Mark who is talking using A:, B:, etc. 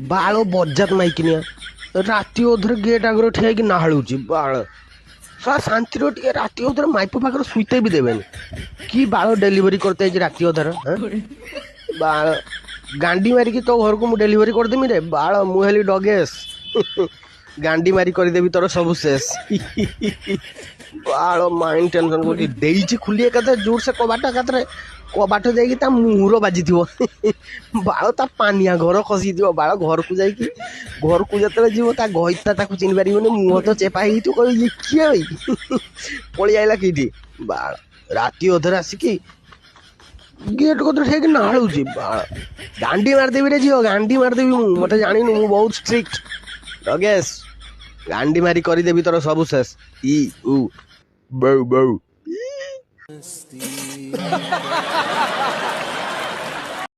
A: ବାଳ ବଜାତ ମାଇକିନିଆ ରାତି ଅଧରେ ଗେଟ୍ ଆଗରେ ଠିଆ ହେଇକି ନାହାଳୁଛି ବାଳ ଶାନ୍ତିରେ ଟିକେ ରାତି ଅଧରେ ମାଇପ ପାଖରେ ଶୁଇତେ ବି ଦେବେନି କି ବାଳ ଡେଲିଭରି କରିତେ ହେଇଛି ରାତି ଅଧରେ ବାଳ ଗାଣ୍ଡି ମାରିକି ତୋ ଘରକୁ ମୁଁ ଡେଲିଭରି କରିଦେମି ରେ ବାଳ ମୁଁ ହେଲି ଡଗେସ୍ ଗାଣ୍ଡି ମାରି କରିଦେବି ତୋର ସବୁ ଶେଷ ବାଳ ମାଇଣ୍ଡ ଟେନସନ କରୁଛି ଦେଇଛି ଖୁଲି ଏକାଥରେ ଜୋର ସେ କବାଟ ଏକାଥରେ କବାଟ ଯାଇକି ତା ମୁହଁର ବାଜିଥିବ ବାଳ ତା ପାନିଆ ଘର ଖସିଥିବ ବାଳ ଘରକୁ ଯାଇକି ଘରକୁ ଯେତେବେଳେ ଯିବ ତା ଘଇତା ତାକୁ ଚିହ୍ନି ପାରିବନି ମୁହଁ ତ ଚେପା ହେଇଥିବ କହିବ ଇଏ କିଏ ଭାଇ ପଳେଇ ଆଇଲା କିଠି ବାଳ ରାତି ଅଧରେ ଆସିକି ଗେଟ୍ କତିରେ ଠିଆଇକି ନାଳୁଛି ବାଳ ଗାଣ୍ଡି ମାରିଦେବି ରେ ଝିଅ ଗାଣ୍ଡି ମାରିଦେବି ମୁଁ ମତେ ଜାଣିନୁ ମୁଁ ବହୁତ ଷ୍ଟ୍ରିକ୍ଟ ରଗେଶ ଗାଣ୍ଡି ମାରି କରିଦେବି ତୋର ସବୁ ଶେଷ ଇ ଉ ବଉ ବଉ